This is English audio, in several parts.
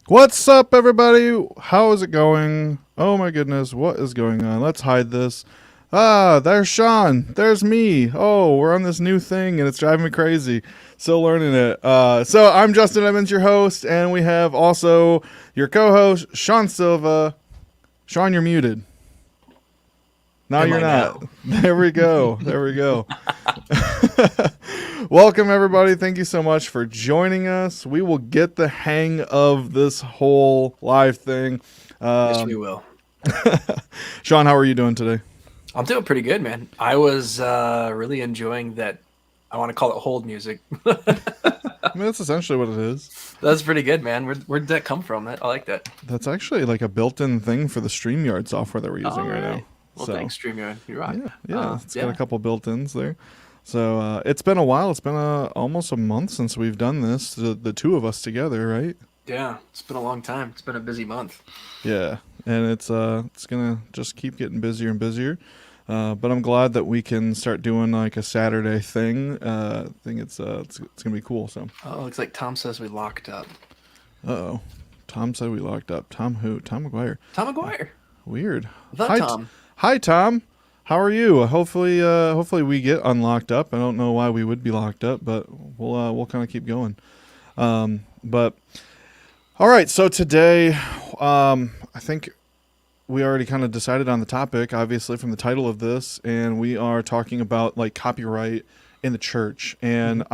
What's up, everybody? How is it going? Oh my goodness, what is going on? Let's hide this. Ah, there's Sean. There's me. Oh, we're on this new thing and it's driving me crazy. Still learning it. So I'm Justin Evans, your host, and we have also your co-host, Sean Silva. Sean, you're muted. No, Am you're I not. now? There we go. There we go. Welcome, everybody. Thank you so much for joining us. We will get the hang of this whole live thing. Yes, we Um, will. Sean, how are you doing today? I'm doing pretty good, man. I was really enjoying that. I want to call it hold music. I mean, that's essentially what it is. That's pretty good, man. Where'd that come from? I like that. That's actually like a built-in thing for the StreamYard software that we're using All right now. right. Well, So, thanks, StreamYard. You rock. yeah, it's got a Yeah, couple built-ins there. So it's been a while. It's been almost a month since we've done this, the two of us together, right? yeah. It's been a long time. It's been a busy month. Yeah, and it's gonna just keep getting busier and busier. But I'm glad that we can start doing like a Saturday thing. I think it's gonna be cool. So, Oh, looks like Tom says we locked up. oh, Tom said we locked up. Tom who? Tom McGuire. Tom McGuire. Weird. The Hi, Tom. hi, Tom. How are you? Hopefully we get unlocked up. I don't know why we would be locked up, but we'll kind of keep going. But all right. So today, I think we already kind of decided on the topic, obviously from the title of this, and we are talking about like copyright in the church. And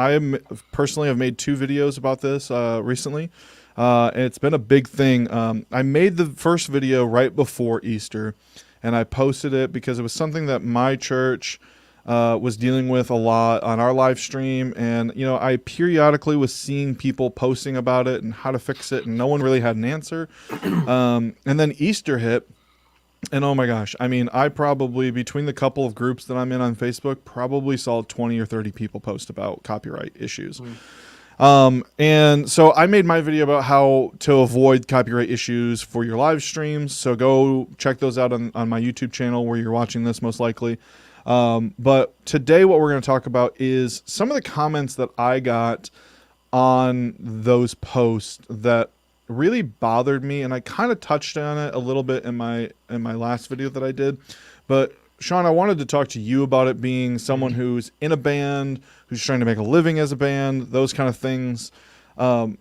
personally have made two videos about this recently. And it's been a big thing. I made the first video right before Easter, and I posted it because it was something that my church was dealing with a lot on our live stream. And, you know, I periodically was seeing people posting about it and how to fix it, and no one really had an answer. And then Easter hit. And oh my gosh, I mean, I probably, between the couple of groups that I'm in on Facebook, probably saw 20 or 30 people post about copyright issues. Mm. And so I made my video about how to avoid copyright issues for your live streams. So go check those out on my YouTube channel where you're watching this most likely. But today what we're going to talk about is some of the comments that I got on those posts that really bothered me, and I kind of touched on it a little bit in my last video that I did. But Sean, I wanted to talk to you about it, being someone who's in a band, who's trying to make a living as a band, those kind of things.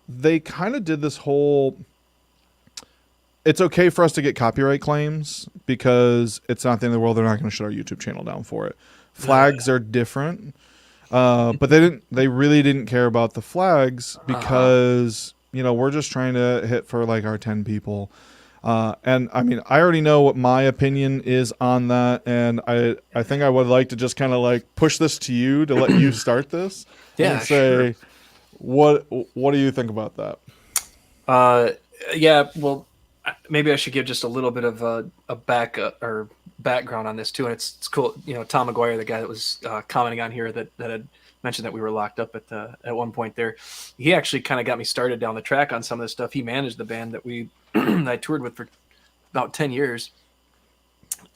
They kind of did this whole, it's okay for us to get copyright claims because it's not the end of the world. They're not going to shut our YouTube channel down for it. Flags are different. But they really didn't care about the flags because, you know, we're just trying to hit for like our 10 people. And I mean, I already know what my opinion is on that. And I think I would like to just kind of like push this to you to let you start this Yeah, and say, sure. what do you think about that? Uh, yeah. Well, maybe I should give just a little bit of a or background on this too. And it's cool. You know, Tom McGuire, the guy that was commenting on here that had mentioned that we were locked up at one point there. He actually kind of got me started down the track on some of this stuff. He managed the band that I toured with for about 10 years.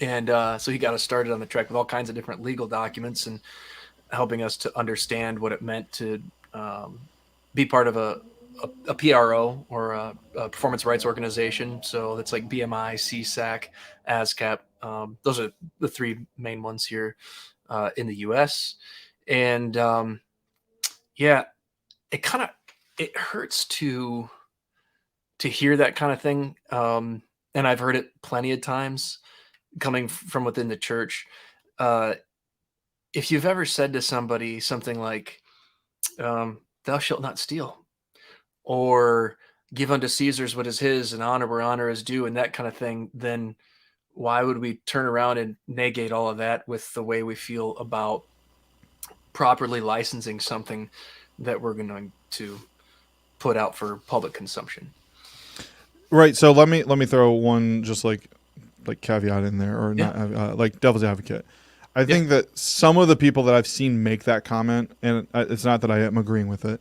And so he got us started on the track with all kinds of different legal documents and helping us to understand what it meant to be part of a PRO or a performance rights organization. So that's like BMI, CSAC, ASCAP. Those are the three main ones here in the U.S. And yeah, it hurts to hear that kind of thing. And I've heard it plenty of times coming from within the church. Uh, if you've ever said to somebody something like, "Thou shalt not steal," or "Give unto Caesar's what is his, and honor where honor is due," and that kind of thing, then why would we turn around and negate all of that with the way we feel about properly licensing something that we're going to put out for public consumption? Right. So let me throw one just like caveat in there, or Yeah, not, like devil's advocate. I yeah, think that some of the people that I've seen make that comment, and it's not that I am agreeing with it,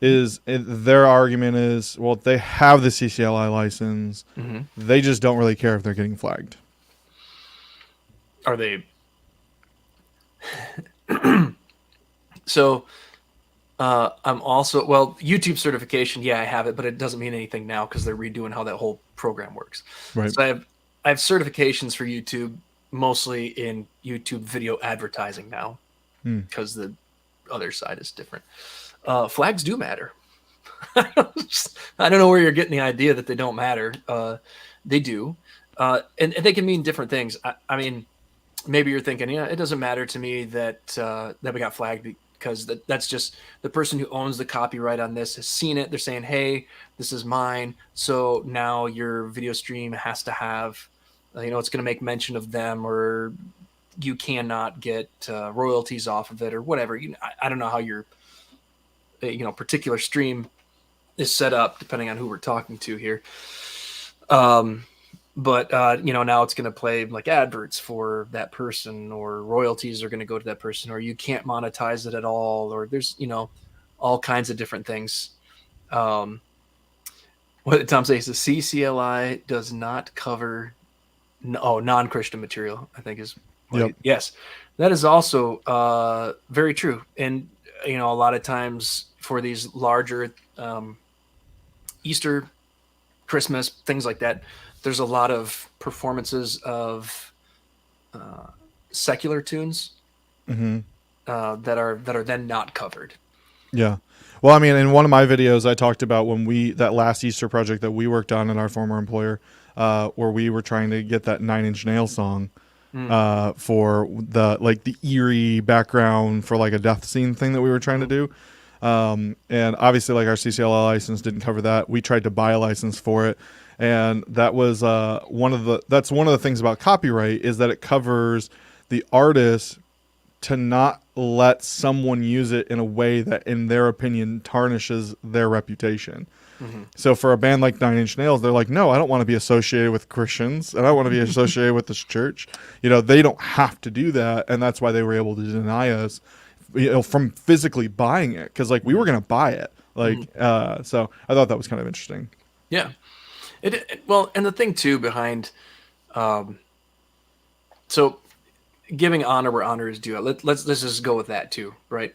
their argument is, well, they have the CCLI license, hmm. they just don't really care if they're getting flagged. Are they so? I'm also, well, YouTube certification. Yeah, I have it, but it doesn't mean anything now because they're redoing how that whole program works. Right. So I have certifications for YouTube, mostly in YouTube video advertising now, Hmm. because the other side is different. Flags do matter. I don't know where you're getting the idea that they don't matter. They do, and they can mean different things. I mean, maybe you're thinking, yeah, it doesn't matter to me that we got flagged because that's just the person who owns the copyright on this has seen it. They're saying, hey, this is mine. So now your video stream has to have, it's going to make mention of them, or you cannot get royalties off of it, or whatever. I don't know how your particular stream is set up depending on who we're talking to here. But now it's going to play like adverts for that person, or royalties are going to go to that person, or you can't monetize it at all, or there's all kinds of different things. What did Tom say? The CCLI does not cover non-Christian material, I think is Yep. Yes, that is also very true. And a lot of times for these larger Easter, Christmas, things like that, there's a lot of performances of secular tunes Mm-hmm. that are then not covered. Yeah. Well, I mean, in one of my videos, I talked about that last Easter project that we worked on in our former employer, where we were trying to get that Nine Inch Nails song for the eerie background for like a death scene thing that we were trying to do. And obviously, like, our CCLI license didn't cover that. We tried to buy a license for it, and that was one of the things about copyright, is that it covers the artist to not let someone use it in a way that, in their opinion, tarnishes their reputation. Mm-hmm. So for a band like Nine Inch Nails, they're like, no, I don't want to be associated with Christians, and I want to be associated with this church. They don't have to do that, and that's why they were able to deny us, from physically buying it, because like we were going to buy it. So I thought that was kind of interesting. Yeah. Well, and the thing too behind, so giving honor where honor is due. Let's just go with that too, right?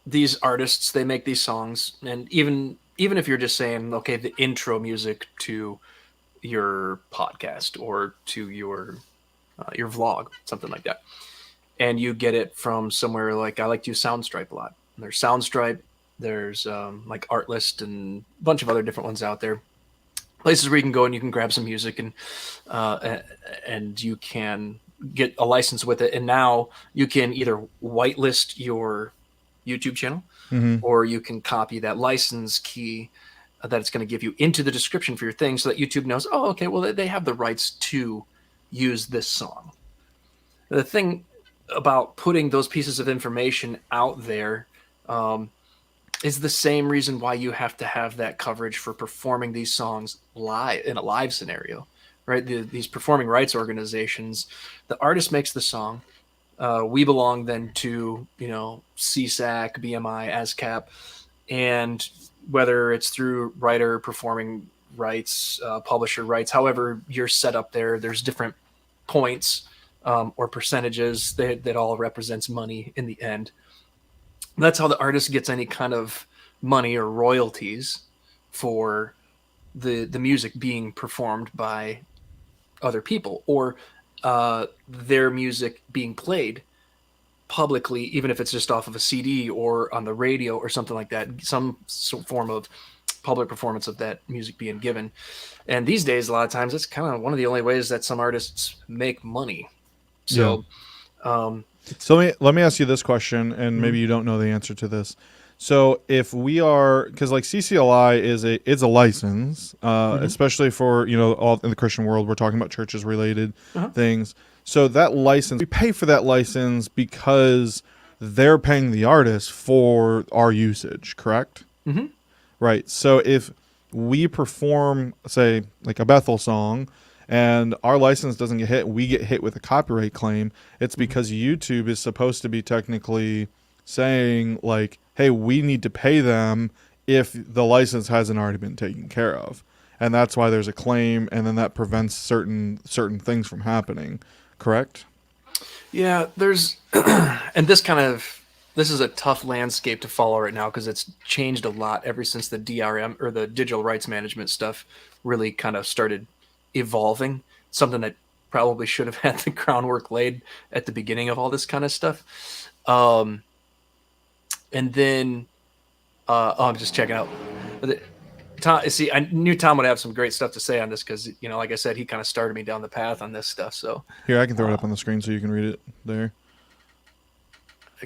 These artists, they make these songs, and even if you're just saying, okay, the intro music to your podcast or to your vlog, something like that, and you get it from somewhere, like I like to use Soundstripe a lot. There's Soundstripe, there's like Artlist, and a bunch of other different ones out there. Places where you can go and you can grab some music, and you can get a license with it. And now you can either whitelist your YouTube channel, or you can copy that license key that it's going to give you into the description for your thing, so that YouTube knows, oh, okay, well, they have the rights to use this song. The thing about putting those pieces of information out there is the same reason why you have to have that coverage for performing these songs live in a live scenario, right? These performing rights organizations, the artist makes the song. We belong then to, CSAC, BMI, ASCAP, and whether it's through writer, performing rights, publisher rights, however you're set up there, there's different points or percentages that all represents money in the end. That's how the artist gets any kind of money or royalties for the music being performed by other people, or their music being played publicly, even if it's just off of a CD or on the radio or something like that, some form of public performance of that music being given. And these days, a lot of times, it's kind of one of the only ways that some artists make money. So, So let me ask you this question, and maybe you don't know the answer to this. So if we are, because like CCLI is a license, especially for all in the Christian world, we're talking about churches related things. So that license, we pay for that license because they're paying the artist for our usage, correct? Mm-hmm. Right. So if we perform, say, like a Bethel song, and our license doesn't get hit, we get hit with a copyright claim, it's because YouTube is supposed to be technically saying, like, hey, we need to pay them if the license hasn't already been taken care of. And that's why there's a claim, and then that prevents certain things from happening, correct? Yeah, there's and this kind of this is a tough landscape to follow right now because it's changed a lot ever since the DRM or the digital rights management stuff really kind of started evolving. Something that probably should have had the groundwork laid at the beginning of all this kind of stuff. And then, I'm just checking out. Tom, see, I knew Tom would have some great stuff to say on this because, like I said, he kind of started me down the path on this stuff. So here, I can throw it up on the screen so you can read it there.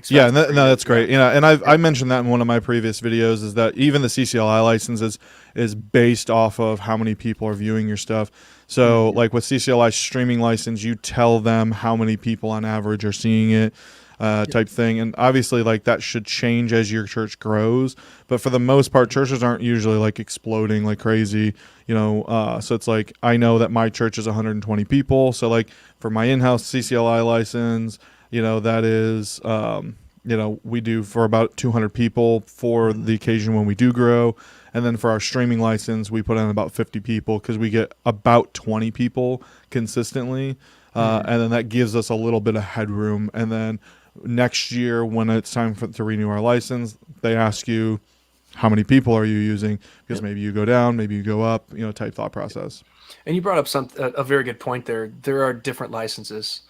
Yeah, no, that's great. And I mentioned that in one of my previous videos is that even the CCLI license is based off of how many people are viewing your stuff. So like with CCLI streaming license, you tell them how many people on average are seeing it. Type thing, and obviously like that should change as your church grows, but for the most part churches aren't usually like exploding like crazy, so it's like I know that my church is 120 people, so like for my in-house CCLI license, that is we do for about 200 people for the occasion when we do grow, and then for our streaming license we put in about 50 people because we get about 20 people consistently, and then that gives us a little bit of headroom, and then next year when it's time to renew our license, they ask you how many people are you using, because maybe you go down, maybe you go up, type thought process. And you brought up a very good point there. There are different licenses.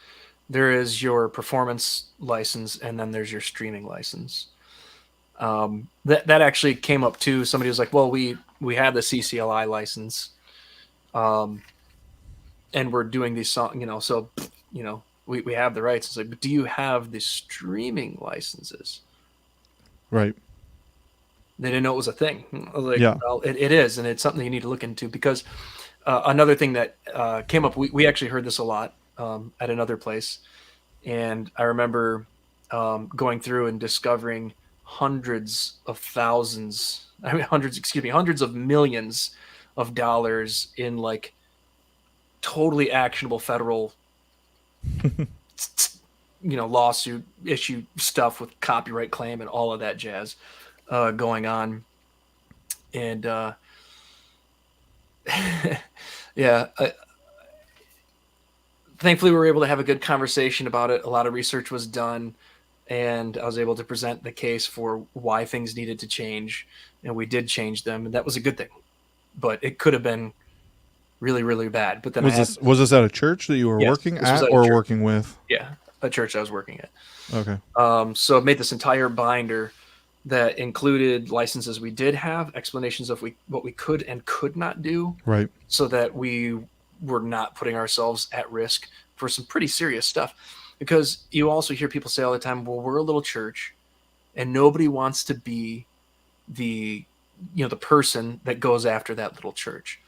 There is your performance license, and then there's your streaming license. That actually came up too. Somebody was like, well, we have the CCLI license, and we're doing these songs, so we have the rights. It's like, but do you have the streaming licenses? Right. They didn't know it was a thing. I was like, yeah. Well, it is, and it's something you need to look into, because another thing that came up, we actually heard this a lot at another place, and I remember going through and discovering hundreds of millions of dollars in like totally actionable federal lawsuit issue stuff with copyright claim and all of that jazz going on. And thankfully we were able to have a good conversation about it. A lot of research was done, and I was able to present the case for why things needed to change, and we did change them, and that was a good thing. But it could have been really, really bad. But then was this at a church that you were working at or working with? Yeah, a church I was working at. Okay. So I made this entire binder that included licenses we did have, explanations of what we could and could not do, right, so that we were not putting ourselves at risk for some pretty serious stuff. Because you also hear people say all the time, well, we're a little church and nobody wants to be the person that goes after that little church.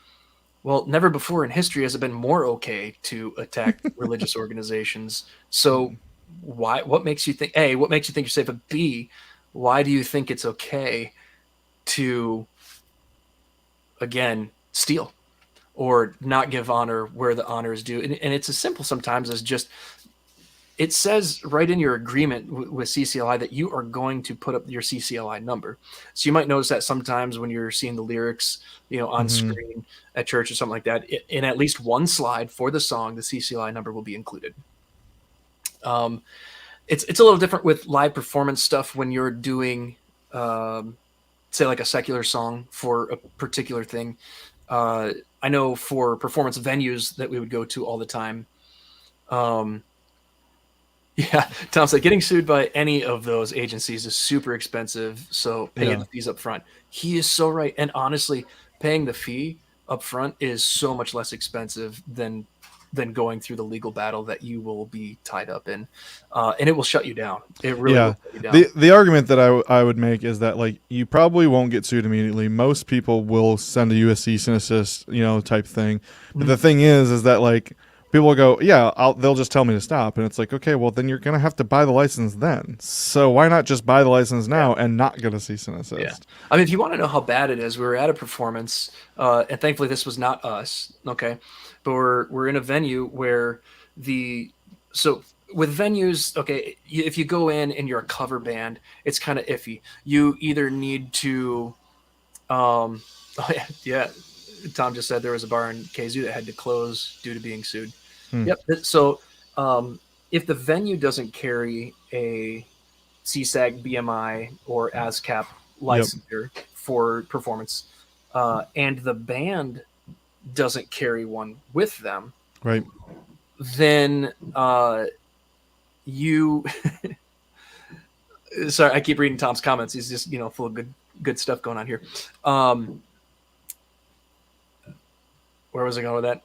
Well, never before in history has it been more okay to attack religious organizations. So what makes you think, A, what makes you think you're safe, but B, why do you think it's okay to, again, steal or not give honor where the honor is due? And it's as simple sometimes as just, it says right in your agreement with CCLI that you are going to put up your CCLI number. So you might notice that sometimes when you're seeing the lyrics, on screen at church or something like that, in at least one slide for the song, the CCLI number will be included. It's a little different with live performance stuff when you're doing, say, like a secular song for a particular thing. I know for performance venues that we would go to all the time, yeah, Tom said getting sued by any of those agencies is super expensive, so paying the fees up front. He is so right. And honestly, paying the fee up front is so much less expensive than going through the legal battle that you will be tied up in. And it will shut you down. It really will shut you down. The argument that I would make is that like you probably won't get sued immediately. Most people will send a US cease and assist, type thing. But the thing is that like people will go, they'll just tell me to stop. And it's like, okay, well, then you're going to have to buy the license then. So why not just buy the license now and not get a cease and assist? Yeah. I mean, if you want to know how bad it is, we were at a performance, and thankfully this was not us, okay? But we're in a venue where so with venues, okay, if you go in and you're a cover band, it's kind of iffy. You either need to, Tom just said there was a bar in KZoo that had to close due to being sued. Yep. So if the venue doesn't carry a CSAG, BMI, or ASCAP Yep. licensure for performance, and the band doesn't carry one with them, Right. then you sorry, I keep reading Tom's comments. He's just, full of good stuff going on here. Where was I going with that?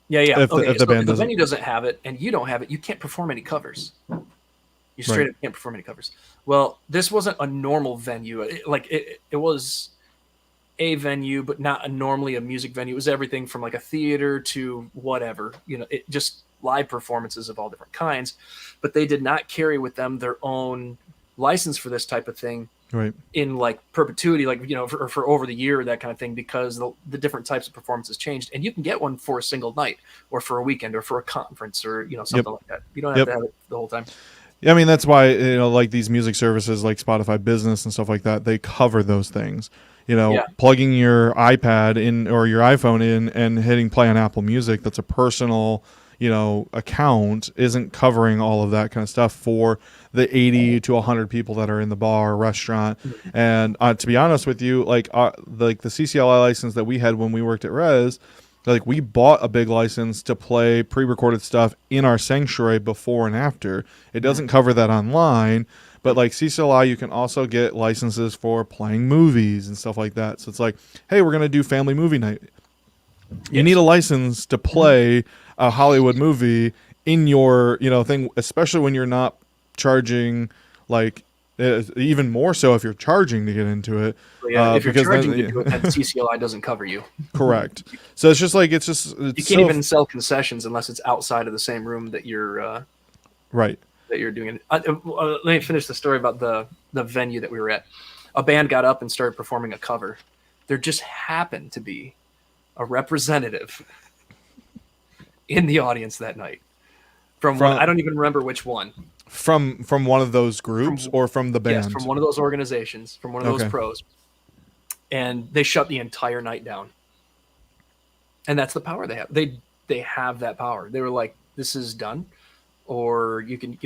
Yeah. If Okay, the band if the doesn't. venue doesn't have it and you don't have it, you can't perform any covers. You straight up can't perform any covers. Well, this wasn't a normal venue. It was a venue, but not normally a music venue. It was everything from like a theater to whatever, it just live performances of all different kinds. But they did not carry with them their own license for this type of thing, Right. in like perpetuity, like, for over the year, that kind of thing, because the different types of performances changed, and you can get one for a single night or for a weekend or for a conference or, something like that. You don't have to have it the whole time. Yeah, I mean, that's why, like these music services like Spotify Business and stuff like that, they cover those things. Plugging your iPad in or your iPhone in and hitting play on Apple Music, that's a personal, account, isn't covering all of that kind of stuff for the 80 to 100 people that are in the bar or restaurant. And to be honest with you, like the CCLI license that we had when we worked at Res, like we bought a big license to play pre-recorded stuff in our sanctuary before and after. It doesn't cover that online, but like CCLI, you can also get licenses for playing movies and stuff like that. So it's like, hey, we're going to do family movie night. You need a license to play a Hollywood movie in your, thing, especially when you're not charging, like even more so if you're charging to get into it. If you're charging to do it, then CCLI doesn't cover you. Correct. So it's just like, you can't even sell concessions unless it's outside of the same room that you're right. That you're doing it. Let me finish the story about the venue that we were at. A band got up and started performing a cover. There just happened to be a representative in the audience that night from I don't even remember which one. From one of those groups or from the band? Yes, from one of those organizations, from one of those pros. And they shut the entire night down. And that's the power they have. They have that power. They were like, this is done. Or you can,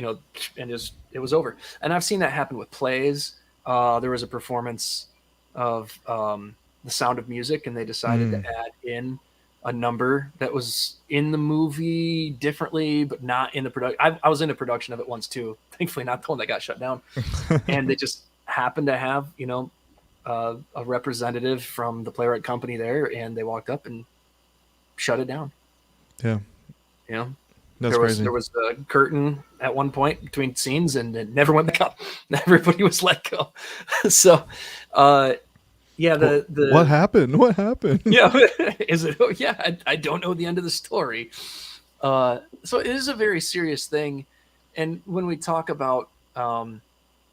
and it was over. And I've seen that happen with plays. There was a performance of The Sound of Music, and they decided to add in a number that was in the movie differently, but not in the production. I was in a production of it once too. Thankfully, not the one that got shut down. And they just happened to have, a representative from the playwright company there, and they walked up and shut it down. Yeah. That's crazy. There was a curtain at one point between scenes, and it never went back up. Everybody was let go. So, what happened? What happened? Yeah, is it? Yeah, I don't know the end of the story. So it is a very serious thing, and when we talk about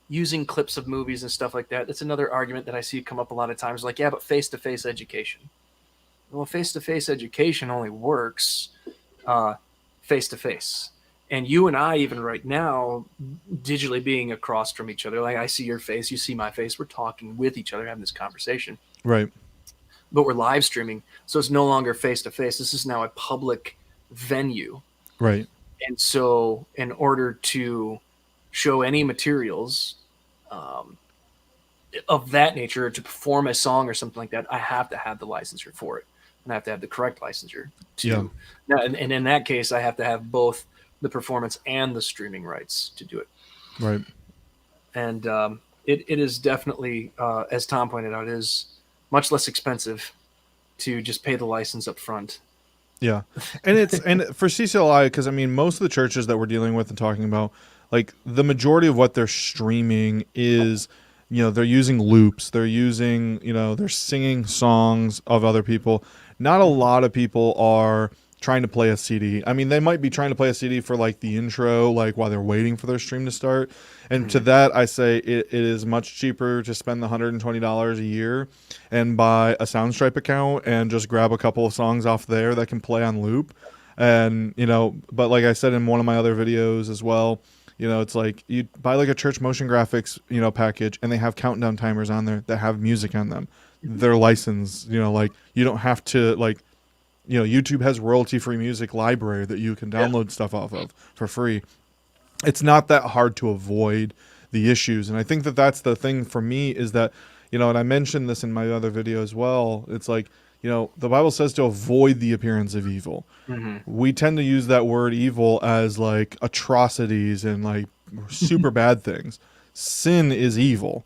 using clips of movies and stuff like that, that's another argument that I see come up a lot of times. Like, yeah, but face-to-face education. Well, face-to-face education only works face-to-face. And you and I, even right now, digitally being across from each other, like I see your face, you see my face, we're talking with each other, having this conversation. Right. But we're live streaming, so it's no longer face-to-face. This is now a public venue. Right. And so in order to show any materials of that nature, to perform a song or something like that, I have to have the licensure for it. And I have to have the correct licensure. Now, and in that case, I have to have both the performance and the streaming rights to do it. Right. And it is definitely, as Tom pointed out, is much less expensive to just pay the license up front. Yeah. And for CCLI, because I mean, most of the churches that we're dealing with and talking about, like the majority of what they're streaming is, they're using loops. They're using, they're singing songs of other people. Not a lot of people are trying to play a CD. I mean, they might be trying to play a CD for like the intro, like while they're waiting for their stream to start. And to that, I say it is much cheaper to spend the $120 a year and buy a Soundstripe account and just grab a couple of songs off there that can play on loop. And, but like I said in one of my other videos as well, it's like you buy like a church motion graphics, package, and they have countdown timers on there that have music on them. They're licensed, like you don't have to like, YouTube has royalty-free music library that you can download stuff off of for free. It's not that hard to avoid the issues. And I think that that's the thing for me is that, and I mentioned this in my other video as well. It's like, the Bible says to avoid the appearance of evil. Mm-hmm. We tend to use that word evil as like atrocities and like super bad things. Sin is evil.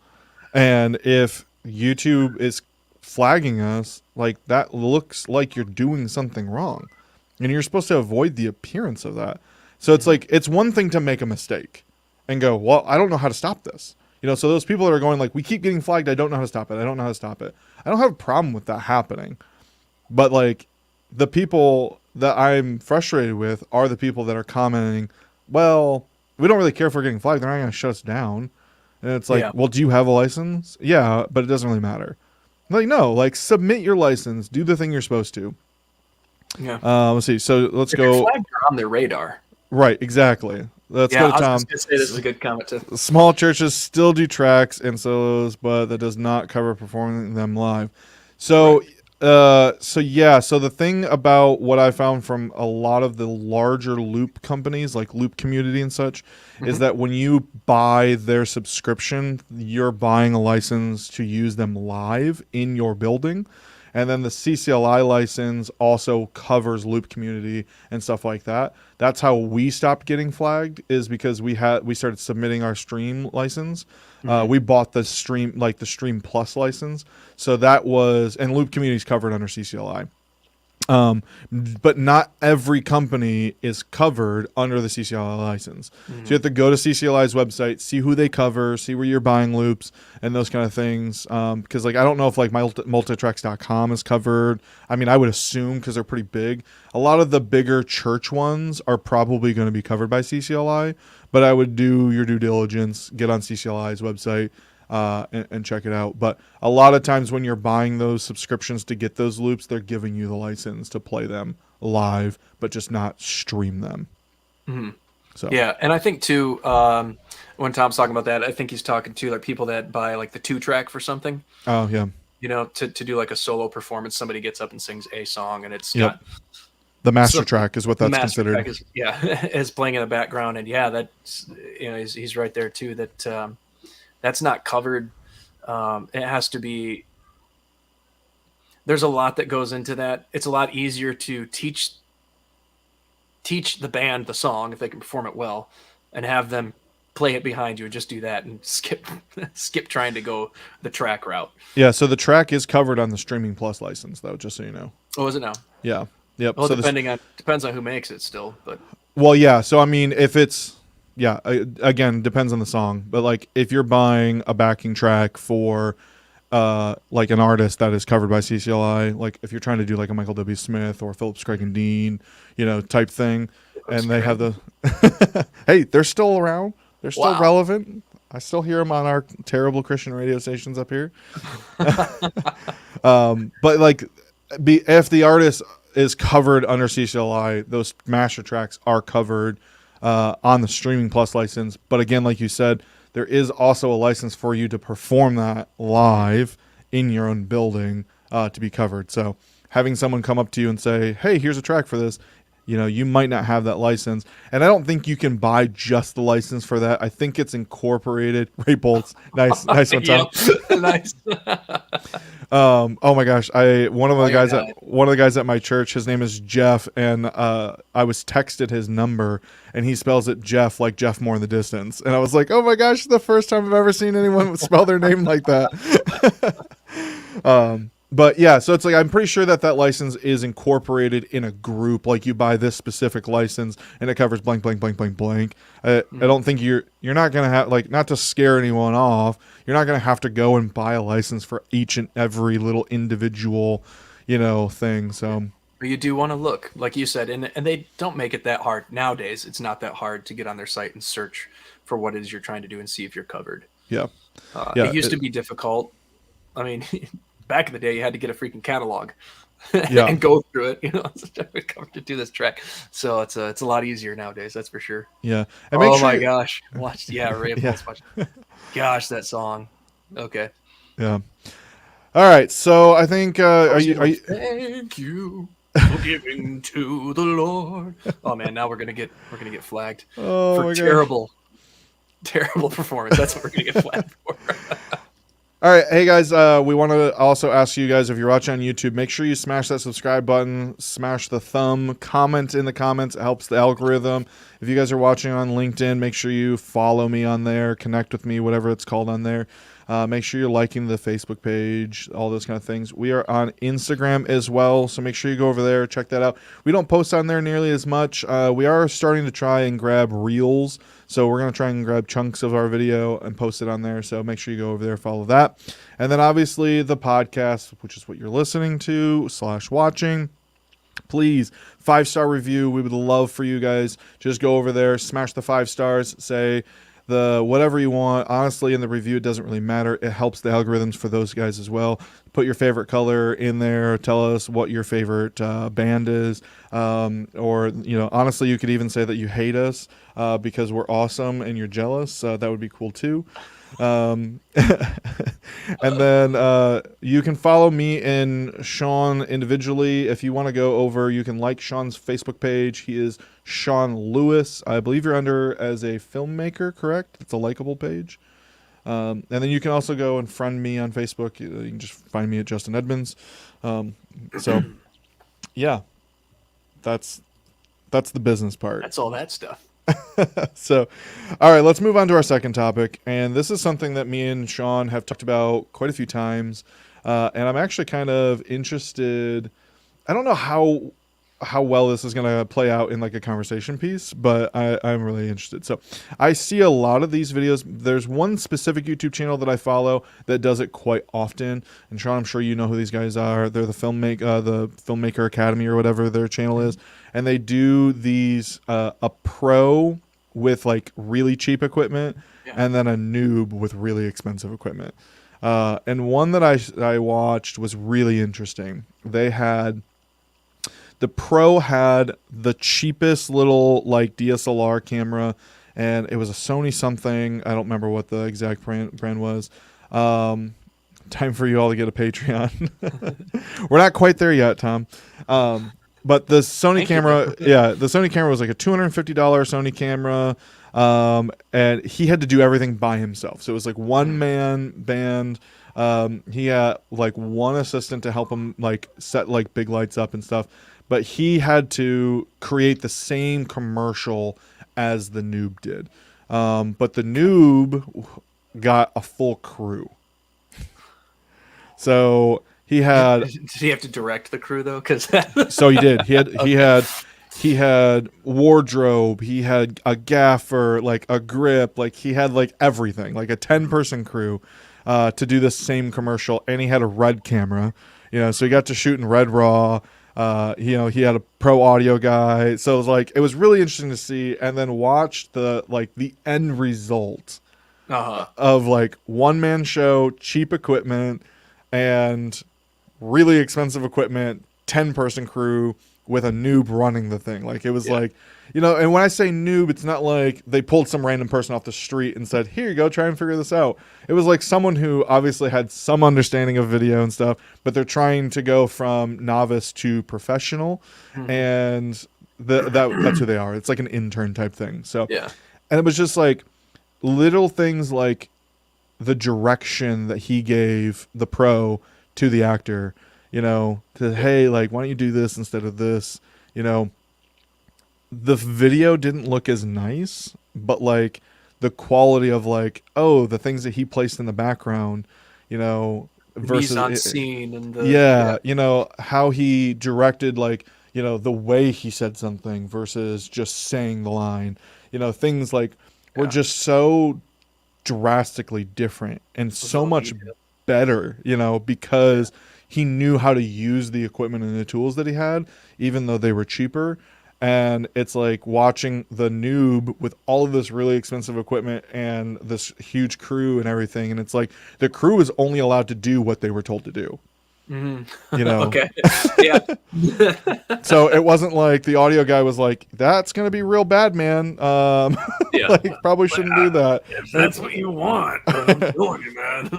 And if YouTube is flagging us, like that looks like you're doing something wrong. And you're supposed to avoid the appearance of that. So it's like, it's one thing to make a mistake and go, well, I don't know how to stop this. So those people that are going like, we keep getting flagged. I don't know how to stop it. I don't know how to stop it. I don't have a problem with that happening. But like the people that I'm frustrated with are the people that are commenting, well, we don't really care if we're getting flagged. They're not going to shut us down. And it's like, well, do you have a license? Yeah, but it doesn't really matter. Like, no, like submit your license. Do the thing you're supposed to. Yeah. Let's see. So let's if go. Flagged, you're on their radar. Right, exactly. Let's go to Tom. I was just gonna say this is a good comment too. Small churches still do tracks and solos, but that does not cover performing them live. So, so the thing about what I found from a lot of the larger Loop companies, like Loop Community and such, is that when you buy their subscription, you're buying a license to use them live in your building. And then the CCLI license also covers Loop Community and stuff like that. That's how we stopped getting flagged, is because we started submitting our Stream license. We bought the Stream Plus license. So that was, and Loop Community is covered under CCLI. But not every company is covered under the CCLI license. So you have to go to CCLI's website, see who they cover, see where you're buying loops and those kind of things. Because like I don't know if like multitracks.com is covered. I mean, I would assume because they're pretty big. A lot of the bigger church ones are probably going to be covered by CCLI. But I would do your due diligence, get on CCLI's website. And check it out. But a lot of times when you're buying those subscriptions to get those loops, they're giving you the license to play them live, but just not stream them. Mm-hmm. So yeah, and I think too, when Tom's talking about that, I think he's talking to like people that buy like the 2-track for something. Oh yeah. To do like a solo performance, somebody gets up and sings a song, and it's got the master track is what that's considered. Is playing in the background, and that's he's right there too. That's not covered. It has to be. There's a lot that goes into that. It's a lot easier to teach the band the song if they can perform it well, and have them play it behind you and just do that and skip trying to go the track route. Yeah. So the track is covered on the Streaming Plus license, though. Just so you know. Oh, is it now? Yeah. Yep. Well, so depends on who makes it still, but. Well, yeah. So I mean, if it's. Yeah, again, depends on the song. But like if you're buying a backing track for like an artist that is covered by CCLI, like if you're trying to do like a Michael W. Smith or Phillips Craig and Dean, type thing, and they have the hey, they're still around. They're still relevant. I still hear them on our terrible Christian radio stations up here. But like if the artist is covered under CCLI, those master tracks are covered on the Streaming Plus license. But again, like you said, there is also a license for you to perform that live in your own building to be covered. So having someone come up to you and say, hey, here's a track for this, you might not have that license. And I don't think you can buy just the license for that. I think it's incorporated. Ray Bolts. Nice one, Tom. Nice. Oh my gosh. One of the guys at my church, his name is Jeff, and I was texted his number, and he spells it Jeff, like Jeff Moore in the Distance. And I was like, oh my gosh, the first time I've ever seen anyone spell their name like that. But yeah, so it's like I'm pretty sure that license is incorporated in a group. Like you buy this specific license and it covers blank, blank, blank, blank, blank. I don't think you're not gonna have, like, not to scare anyone off, you're not gonna have to go and buy a license for each and every little individual, thing. So but you do want to look, like you said, and they don't make it that hard nowadays. It's not that hard to get on their site and search for what it is you're trying to do and see if you're covered. Yeah. It used to be difficult. I mean. Back in the day, you had to get a freaking catalog and go through it, to do this track. So it's a lot easier nowadays, that's for sure. Yeah. And my gosh, Ray Bolts. Gosh, that song. Okay. Yeah. All right. So I think are you? Thank you for giving to the Lord. Oh man, now we're gonna get flagged for terrible. terrible performance. That's what we're gonna get flagged for. All right, hey guys, we want to also ask you guys, if you're watching on YouTube, make sure you smash that subscribe button, smash the thumb, comment in the comments. It helps the algorithm. If you guys are watching on LinkedIn, make sure you follow me on there, connect with me, whatever it's called on there. Make sure you're liking the Facebook page, all those kind of things. We are on Instagram as well, so make sure you go over there, check that out. We don't post on there nearly as much. We are starting to try and grab reels, so we're going to try and grab chunks of our video and post it on there, so make sure you go over there, follow that. And then obviously the podcast, which is what you're listening to / watching. Please, 5-star review. We would love for you guys. Just go over there, smash the 5 stars, say the whatever you want. Honestly, in the review, it doesn't really matter. It helps the algorithms for those guys as well. Put your favorite color in there. Tell us what your favorite band is. Or, honestly, you could even say that you hate us because we're awesome and you're jealous. That would be cool too. And then you can follow me and Sean individually. If you want to go over, you can like Sean's Facebook page. He is Sean Lewis. I believe you're under as a filmmaker, correct? It's a likable page. And then you can also go and friend me on Facebook. You can just find me at Justin Edmonds. So yeah, that's the business part. That's all that stuff. So, all right, let's move on to our second topic. And this is something that me and Sean have talked about quite a few times. And I'm actually kind of interested. I don't know how well this is going to play out in like a conversation piece, but I'm really interested. So I see a lot of these videos. There's one specific YouTube channel that I follow that does it quite often. And Sean, I'm sure you know who these guys are. They're the Filmmaker Academy or whatever their channel is. And they do these, a pro with like really cheap equipment, and then a noob with really expensive equipment. And one that I watched was really interesting. The pro had the cheapest little like DSLR camera, and it was a Sony something. I don't remember what the exact brand was. Time for you all to get a Patreon. We're not quite there yet, Tom. But the Sony camera, the Sony camera was like a $250 Sony camera. And he had to do everything by himself. So it was like one-man band. He had like one assistant to help him like set like big lights up and stuff. But he had to create the same commercial as the noob did. But the noob got a full crew. So he had. Did he have to direct the crew though? Because so he did. He had wardrobe. He had a gaffer, like a grip. Like he had like everything, like a 10-person crew to do the same commercial. And he had a red camera. So he got to shoot in Red Raw. He had a pro audio guy. So it was really interesting to see, and then watch the end result of like one-man show, cheap equipment, and really expensive equipment, 10-person crew with a noob running the thing. Like it was and when I say noob, it's not like they pulled some random person off the street and said, here you go, try and figure this out. It was like someone who obviously had some understanding of video and stuff, but they're trying to go from novice to professional. And that's who they are. It's like an intern type thing. So, and it was just like little things like the direction that he gave the pro to the actor, hey, like, why don't you do this instead of this? The video didn't look as nice, but like the quality of like, the things that he placed in the background, versus on scene and how he directed, like, the way he said something versus just saying the line, things like were just so drastically different and so much better, because he knew how to use the equipment and the tools that he had, even though they were cheaper. And it's like watching the noob with all of this really expensive equipment and this huge crew and everything. And it's like the crew is only allowed to do what they were told to do. Okay. Yeah. So it wasn't like the audio guy was like, that's going to be real bad, man. Like probably shouldn't do that. If that's what you want, I'm telling you, man.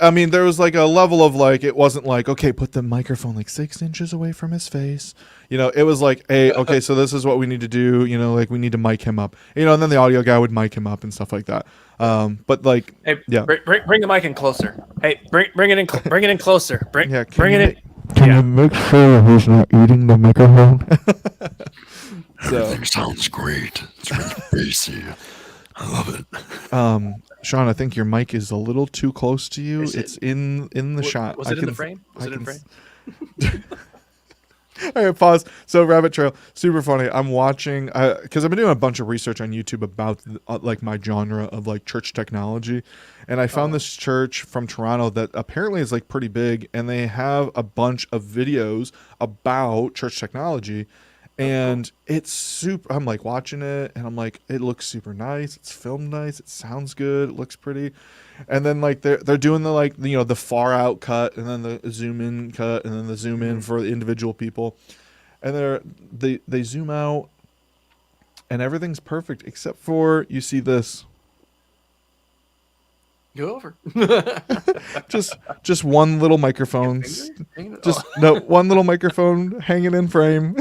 I mean, there was like a level of like, it wasn't like, okay, put the microphone like 6 inches away from his face. it was like, hey, okay, so this is what we need to do. Like we need to mic him up. And then the audio guy would mic him up and stuff like that. But like, Hey, yeah, bring the mic in closer. Hey, bring it in, bring it in closer. Bring can you it in. Can you make sure he's not eating the microphone? so Everything sounds great. It's really bassy. I love it. Sean, I think your mic is a little too close to you. Is it? It's in the shot. Was it in the frame? Was it in frame? All right, pause. So Rabbit Trail, super funny. I'm watching because I've been doing a bunch of research on YouTube about like my genre of like church technology, and I found this church from Toronto that apparently is like pretty big, and they have a bunch of videos about church technology. And it's super. I'm like watching it, and I'm like, it looks super nice. It's filmed nice. It sounds good. It looks pretty. And then like they're doing the like the far out cut, and then the zoom in cut, and then the zoom in for the individual people. And they zoom out, and everything's perfect except for you see this. Go over. Just one little microphone. One little microphone hanging in frame.